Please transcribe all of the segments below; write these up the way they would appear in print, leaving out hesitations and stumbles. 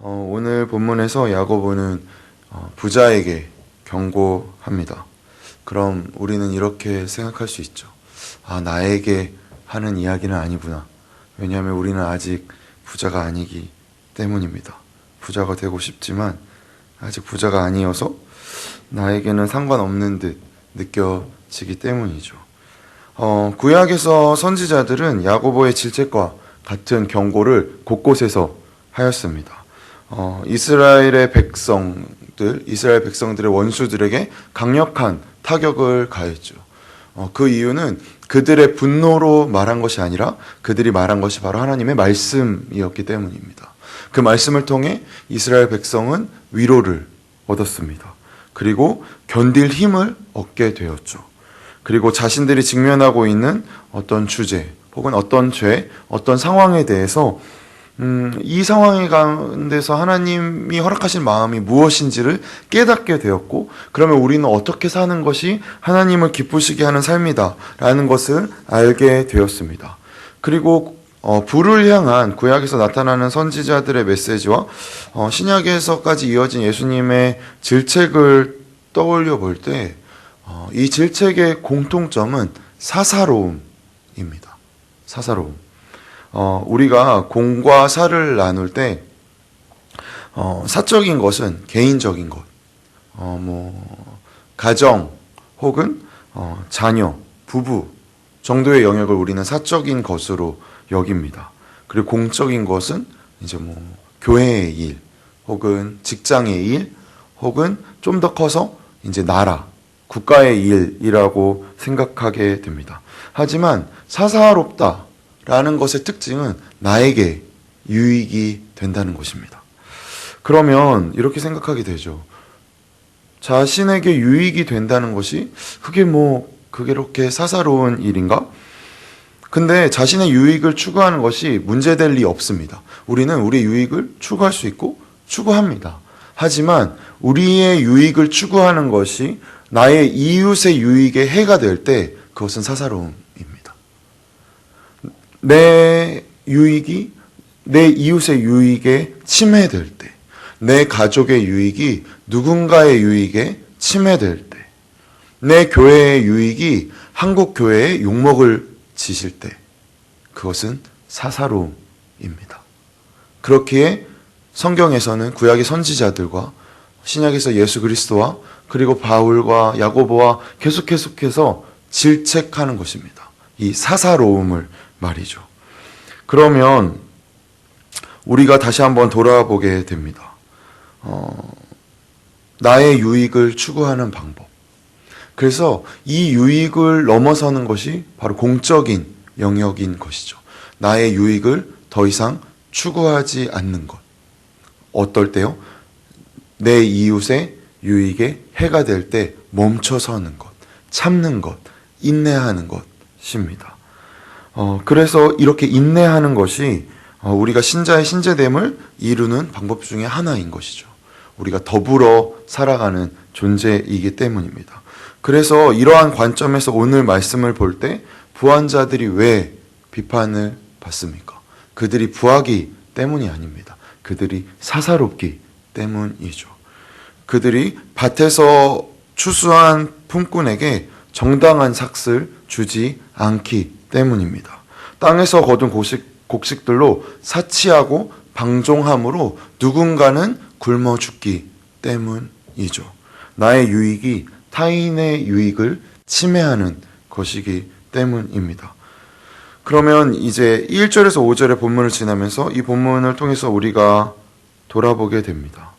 오늘 본문에서 야고보는 부자에게 경고합니다. 그럼 우리는 이렇게 생각할 수 있죠. 나에게 하는 이야기는 아니구나. 왜냐하면 우리는 아직 부자가 아니기 때문입니다. 부자가 되고 싶지만 아직 부자가 아니어서 나에게는 상관없는 듯 느껴지기 때문이죠. 구약에서 선지자들은 야고보의 질책과 같은 경고를 곳곳에서 하였습니다. 이스라엘 백성들의 원수들에게 강력한 타격을 가했죠. 그 이유는 그들의 분노로 말한 것이 아니라 그들이 말한 것이 바로 하나님의 말씀이었기 때문입니다. 그 말씀을 통해 이스라엘 백성은 위로를 얻었습니다. 그리고 견딜 힘을 얻게 되었죠. 그리고 자신들이 직면하고 있는 어떤 주제 혹은 어떤 죄, 어떤 상황에 대해서 이 상황의 가운데서 하나님이 허락하신 마음이 무엇인지를 깨닫게 되었고, 그러면 우리는 어떻게 사는 것이 하나님을 기쁘시게 하는 삶이다 라는 것을 알게 되었습니다. 그리고 부를 향한 구약에서 나타나는 선지자들의 메시지와 신약에서까지 이어진 예수님의 질책을 떠올려 볼 때 이 질책의 공통점은 사사로움입니다. 사사로움. 우리가 공과 사를 나눌 때 사적인 것은 개인적인 것, 가정 혹은 자녀, 부부 정도의 영역을 우리는 사적인 것으로 여깁니다. 그리고 공적인 것은 이제 교회의 일, 혹은 직장의 일, 혹은 좀 더 커서 이제 나라, 국가의 일이라고 생각하게 됩니다. 하지만 사사롭다라는 것의 특징은 나에게 유익이 된다는 것입니다. 그러면 이렇게 생각하게 되죠. 자신에게 유익이 된다는 것이 그게 그렇게 사사로운 일인가? 근데 자신의 유익을 추구하는 것이 문제될 리 없습니다. 우리는 우리의 유익을 추구할 수 있고 추구합니다. 하지만 우리의 유익을 추구하는 것이 나의 이웃의 유익에 해가 될 때 그것은 사사로움입니다. 내 유익이 내 이웃의 유익에 침해될 때, 내 가족의 유익이 누군가의 유익에 침해될 때, 내 교회의 유익이 한국 교회에 욕먹을 지실 때 그것은 사사로움입니다. 그렇기에 성경에서는 구약의 선지자들과 신약에서 예수 그리스도와 그리고 바울과 야고보와 계속해서 질책하는 것입니다. 이 사사로움을 말이죠. 그러면 우리가 다시 한번 돌아보게 됩니다. 나의 유익을 추구하는 방법. 그래서 이 유익을 넘어서는 것이 바로 공적인 영역인 것이죠. 나의 유익을 더 이상 추구하지 않는 것. 어떨 때요? 내 이웃의 유익에 해가 될 때 멈춰서는 것, 참는 것, 인내하는 것입니다. 그래서 이렇게 인내하는 것이 우리가 신자의 신재됨을 이루는 방법 중에 하나인 것이죠. 우리가 더불어 살아가는 존재이기 때문입니다. 그래서 이러한 관점에서 오늘 말씀을 볼 때 부한자들이 왜 비판을 받습니까? 그들이 부하기 때문이 아닙니다. 그들이 사사롭기 때문이죠. 그들이 밭에서 추수한 품꾼에게 정당한 삭을 주지 않기 때문입니다. 땅에서 거둔 곡식들로 사치하고 방종함으로 누군가는 굶어 죽기 때문이죠. 나의 유익이 타인의 유익을 침해하는 것이기 때문입니다. 그러면 이제 1절에서 5절의 본문을 지나면서 이 본문을 통해서 우리가 돌아보게 됩니다.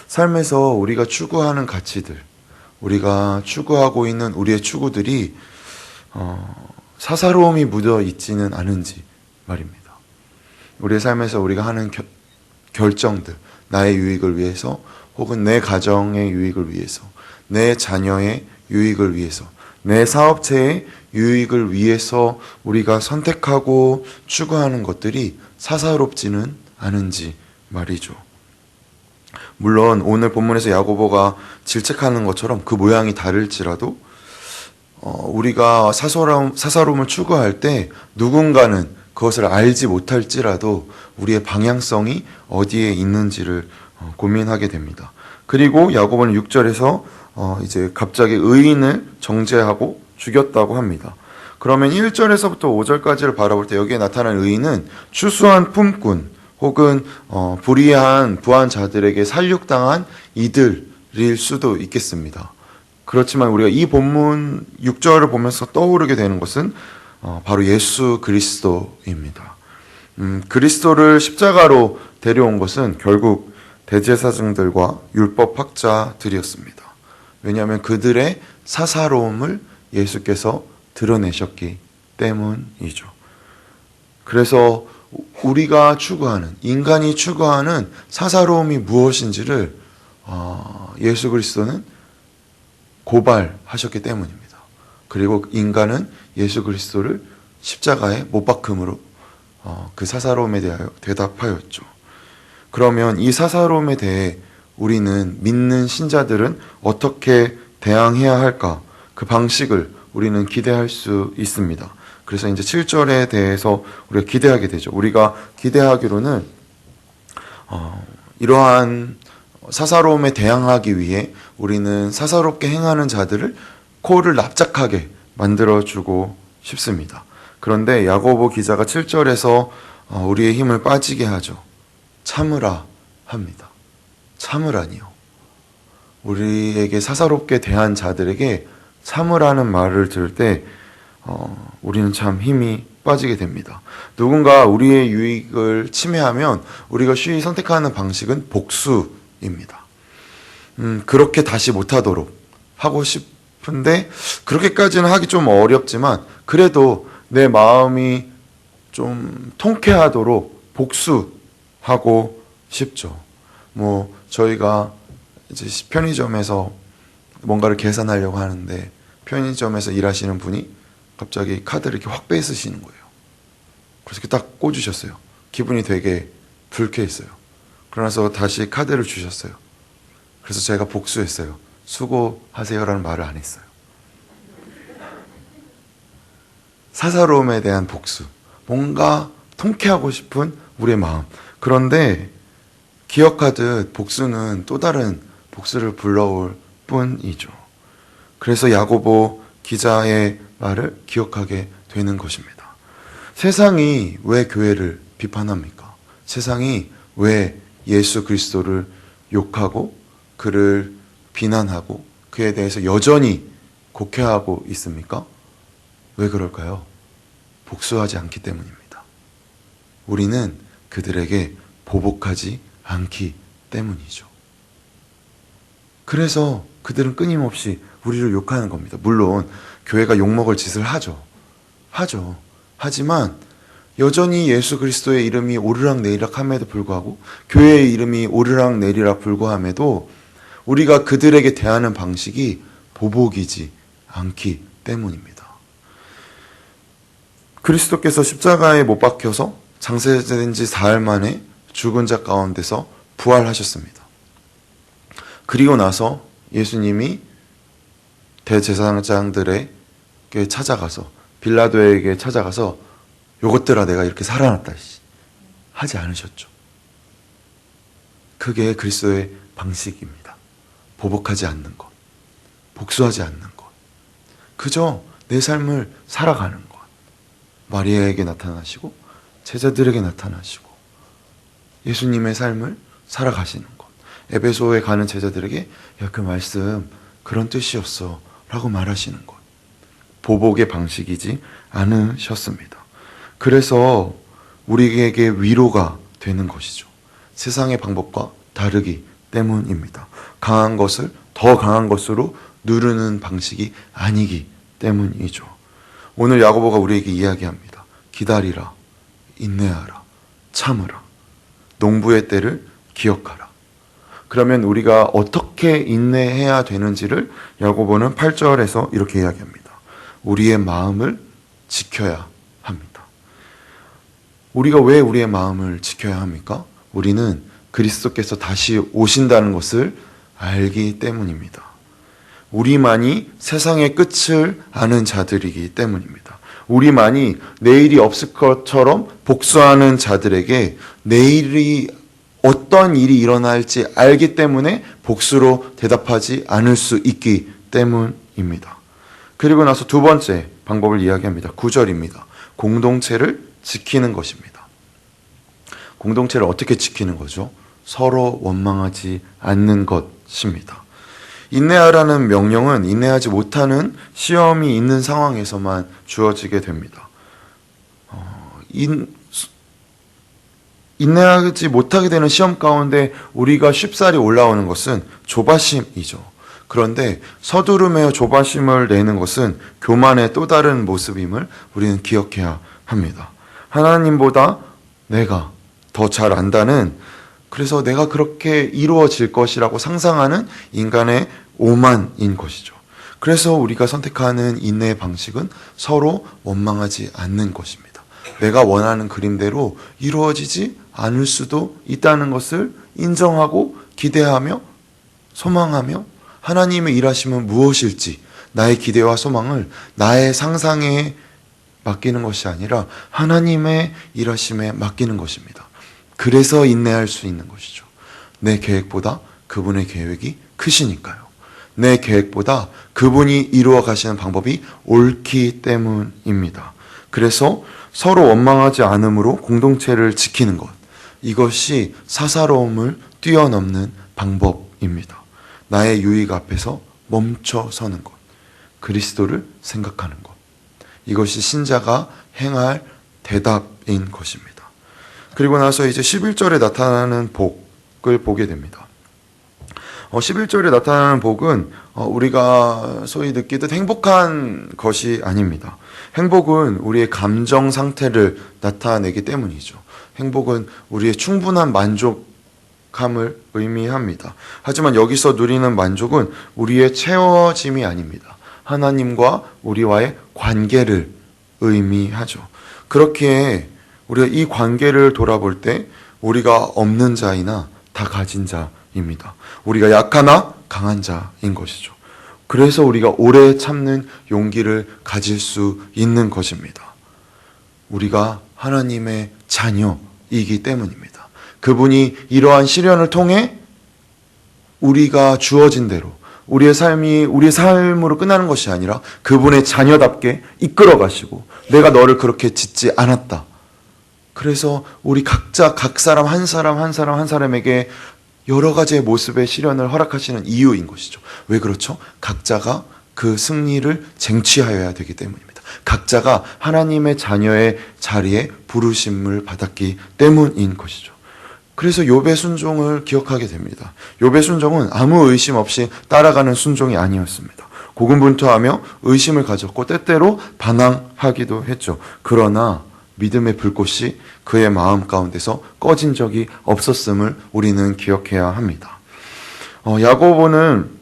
삶에서 우리가 추구하는 가치들, 우리가 추구하고 있는 우리의 추구들이 사사로움이 묻어 있지는 않은지 말입니다. 우리의 삶에서 우리가 하는 결정들, 나의 유익을 위해서 혹은 내 가정의 유익을 위해서, 내 자녀의 유익을 위해서, 내 사업체의 유익을 위해서 우리가 선택하고 추구하는 것들이 사사롭지는 않은지 말이죠. 물론 오늘 본문에서 야고보가 질책하는 것처럼 그 모양이 다를지라도 우리가 사사로움을 추구할 때 누군가는 그것을 알지 못할지라도 우리의 방향성이 어디에 있는지를 고민하게 됩니다. 그리고 야고보는 6절에서 이제 갑자기 의인을 정죄하고 죽였다고 합니다. 그러면 1절에서부터 5절까지를 바라볼 때 여기에 나타난 의인은 추수한 품꾼 혹은 불의한 부한 자들에게 살육당한 이들일 수도 있겠습니다. 그렇지만 우리가 이 본문 6절을 보면서 떠오르게 되는 것은 바로 예수 그리스도입니다. 그리스도를 십자가로 데려온 것은 결국 대제사장들과 율법학자들이었습니다. 왜냐하면 그들의 사사로움을 예수께서 드러내셨기 때문이죠. 그래서 우리가 추구하는, 인간이 추구하는 사사로움이 무엇인지를 예수 그리스도는 고발하셨기 때문입니다. 그리고 인간은 예수 그리스도를 십자가에 못 박음으로 그 사사로움에 대하여 대답하였죠. 그러면 이 사사로움에 대해 우리는 믿는 신자들은 어떻게 대항해야 할까? 그 방식을 우리는 기대할 수 있습니다. 그래서 이제 7절에 대해서 우리가 기대하게 되죠. 우리가 기대하기로는 이러한 사사로움에 대항하기 위해 우리는 사사롭게 행하는 자들을 코를 납작하게 만들어주고 싶습니다. 그런데 야고보 기자가 7절에서 우리의 힘을 빠지게 하죠. 참으라 합니다. 참으라니요. 우리에게 사사롭게 대한 자들에게 참으라는 말을 들을 때 우리는 참 힘이 빠지게 됩니다. 누군가 우리의 유익을 침해하면 우리가 쉬이 선택하는 방식은 복수입니다. 그렇게 다시 못하도록 하고 싶은데 그렇게까지는 하기 좀 어렵지만 그래도 내 마음이 좀 통쾌하도록 복수하고 싶죠. 저희가 이제 편의점에서 뭔가를 계산하려고 하는데 편의점에서 일하시는 분이 갑자기 카드를 이렇게 확 뺏으시는 거예요. 그래서 이렇게 딱 꽂으셨어요. 기분이 되게 불쾌했어요. 그러나서 다시 카드를 주셨어요. 그래서 제가 복수했어요. 수고하세요라는 말을 안 했어요. 사사로움에 대한 복수. 뭔가 통쾌하고 싶은 우리의 마음. 그런데 기억하듯 복수는 또 다른 복수를 불러올 뿐이죠. 그래서 야고보 기자의 말을 기억하게 되는 것입니다. 세상이 왜 교회를 비판합니까? 세상이 왜 예수 그리스도를 욕하고 그를 비난하고 그에 대해서 여전히 곡해하고 있습니까? 왜 그럴까요? 복수하지 않기 때문입니다. 우리는 그들에게 보복하지 않기 때문이죠. 그래서 그들은 끊임없이 우리를 욕하는 겁니다. 물론 교회가 욕먹을 짓을 하죠. 하지만 여전히 예수 그리스도의 이름이 오르락내리락 함에도 불구하고 교회의 이름이 오르락내리락 불구함에도 우리가 그들에게 대하는 방식이 보복이지 않기 때문입니다. 그리스도께서 십자가에 못 박혀서 장세된 지 사흘 만에 죽은 자 가운데서 부활하셨습니다. 그리고 나서 예수님이 대제사장들에게 찾아가서 빌라도에게 찾아가서 요것들아 내가 이렇게 살아났다 하지 않으셨죠. 그게 그리스도의 방식입니다. 보복하지 않는 것, 복수하지 않는 것, 그저 내 삶을 살아가는 것. 마리아에게 나타나시고 제자들에게 나타나시고 예수님의 삶을 살아가시는 것. 에베소에 가는 제자들에게 야, 그 말씀 그런 뜻이었어 라고 말하시는 것. 보복의 방식이지 않으셨습니다. 그래서 우리에게 위로가 되는 것이죠. 세상의 방법과 다르기 때문입니다. 강한 것을 더 강한 것으로 누르는 방식이 아니기 때문이죠. 오늘 야고보가 우리에게 이야기합니다. 기다리라, 인내하라, 참으라, 농부의 때를 기억하라. 그러면 우리가 어떻게 인내해야 되는지를 야고보는 8절에서 이렇게 이야기합니다. 우리의 마음을 지켜야 합니다. 우리가 왜 우리의 마음을 지켜야 합니까? 우리는 그리스도께서 다시 오신다는 것을 알기 때문입니다. 우리만이 세상의 끝을 아는 자들이기 때문입니다. 우리만이 내일이 없을 것처럼 복수하는 자들에게 내일이 어떤 일이 일어날지 알기 때문에 복수로 대답하지 않을 수 있기 때문입니다. 그리고 나서 두 번째 방법을 이야기합니다. 9절입니다. 공동체를 지키는 것입니다. 공동체를 어떻게 지키는 거죠? 서로 원망하지 않는 것입니다. 인내하라는 명령은 인내하지 못하는 시험이 있는 상황에서만 주어지게 됩니다. 인내하지 못하게 되는 시험 가운데 우리가 쉽사리 올라오는 것은 조바심이죠. 그런데 서두르며 조바심을 내는 것은 교만의 또 다른 모습임을 우리는 기억해야 합니다. 하나님보다 내가 더 잘 안다는, 그래서 내가 그렇게 이루어질 것이라고 상상하는 인간의 오만인 것이죠. 그래서 우리가 선택하는 인내의 방식은 서로 원망하지 않는 것입니다. 내가 원하는 그림대로 이루어지지 않을 수도 있다는 것을 인정하고 기대하며 소망하며 하나님의 일하심은 무엇일지 나의 기대와 소망을 나의 상상에 맡기는 것이 아니라 하나님의 일하심에 맡기는 것입니다. 그래서 인내할 수 있는 것이죠. 내 계획보다 그분의 계획이 크시니까요. 내 계획보다 그분이 이루어 가시는 방법이 옳기 때문입니다. 그래서 서로 원망하지 않음으로 공동체를 지키는 것, 이것이 사사로움을 뛰어넘는 방법입니다. 나의 유익 앞에서 멈춰 서는 것, 그리스도를 생각하는 것, 이것이 신자가 행할 대답인 것입니다. 그리고 나서 이제 11절에 나타나는 복을 보게 됩니다. 11절에 나타나는 복은 우리가 소위 느끼듯 행복한 것이 아닙니다. 행복은 우리의 감정 상태를 나타내기 때문이죠. 행복은 우리의 충분한 만족함을 의미합니다. 하지만 여기서 누리는 만족은 우리의 채워짐이 아닙니다. 하나님과 우리와의 관계를 의미하죠. 그렇기에 우리가 이 관계를 돌아볼 때 우리가 없는 자이나 다 가진 자입니다. 우리가 약하나 강한 자인 것이죠. 그래서 우리가 오래 참는 용기를 가질 수 있는 것입니다. 우리가 하나님의 자녀이기 때문입니다. 그분이 이러한 시련을 통해 우리가 주어진 대로 우리의 삶으로 끝나는 것이 아니라 그분의 자녀답게 이끌어 가시고 내가 너를 그렇게 짓지 않았다. 그래서 우리 각자 각 사람 한 사람에게 여러 가지의 모습의 시련을 허락하시는 이유인 것이죠. 왜 그렇죠? 각자가 그 승리를 쟁취하여야 되기 때문입니다. 각자가 하나님의 자녀의 자리에 부르심을 받았기 때문인 것이죠. 그래서 욥의 순종을 기억하게 됩니다. 욥의 순종은 아무 의심 없이 따라가는 순종이 아니었습니다. 고군분투하며 의심을 가졌고 때때로 반항하기도 했죠. 그러나 믿음의 불꽃이 그의 마음 가운데서 꺼진 적이 없었음을 우리는 기억해야 합니다. 야고보는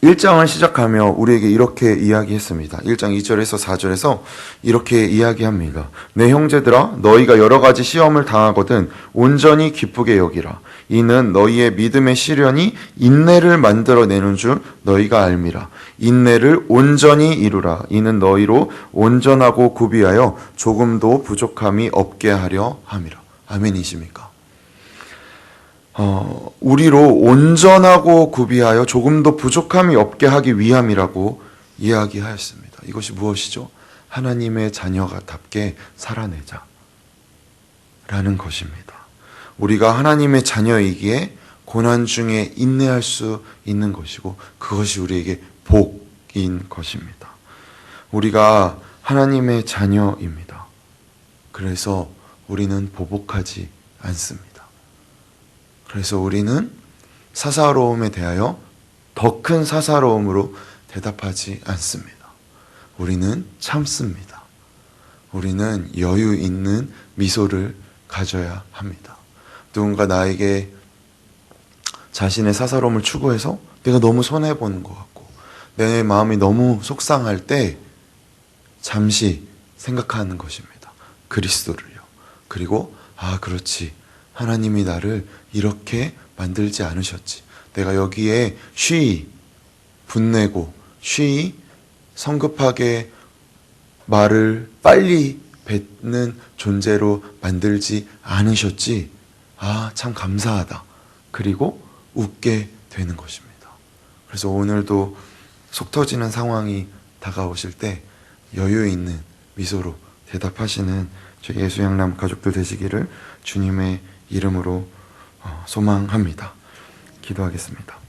1장을 시작하며 우리에게 이렇게 이야기했습니다. 1장 2절에서 4절에서 이렇게 이야기합니다. 내 형제들아, 너희가 여러 가지 시험을 당하거든 온전히 기쁘게 여기라. 이는 너희의 믿음의 시련이 인내를 만들어내는 줄 너희가 알미라. 인내를 온전히 이루라. 이는 너희로 온전하고 구비하여 조금도 부족함이 없게 하려 함이라. 아멘이십니까? 우리로 온전하고 구비하여 조금도 부족함이 없게 하기 위함이라고 이야기하였습니다. 이것이 무엇이죠? 하나님의 자녀가답게 살아내자 라는 것입니다. 우리가 하나님의 자녀이기에 고난 중에 인내할 수 있는 것이고 그것이 우리에게 복인 것입니다. 우리가 하나님의 자녀입니다. 그래서 우리는 보복하지 않습니다. 그래서 우리는 사사로움에 대하여 더 큰 사사로움으로 대답하지 않습니다. 우리는 참습니다. 우리는 여유 있는 미소를 가져야 합니다. 누군가 나에게 자신의 사사로움을 추구해서 내가 너무 손해보는 것 같고 내 마음이 너무 속상할 때 잠시 생각하는 것입니다. 그리스도를요. 그리고 그렇지. 하나님이 나를 이렇게 만들지 않으셨지. 내가 여기에 쉬이 분내고 쉬이 성급하게 말을 빨리 뱉는 존재로 만들지 않으셨지. 아, 참 감사하다. 그리고 웃게 되는 것입니다. 그래서 오늘도 속 터지는 상황이 다가오실 때 여유 있는 미소로 대답하시는 저희 예수양람 가족들 되시기를 주님의 이름으로 소망합니다. 기도하겠습니다.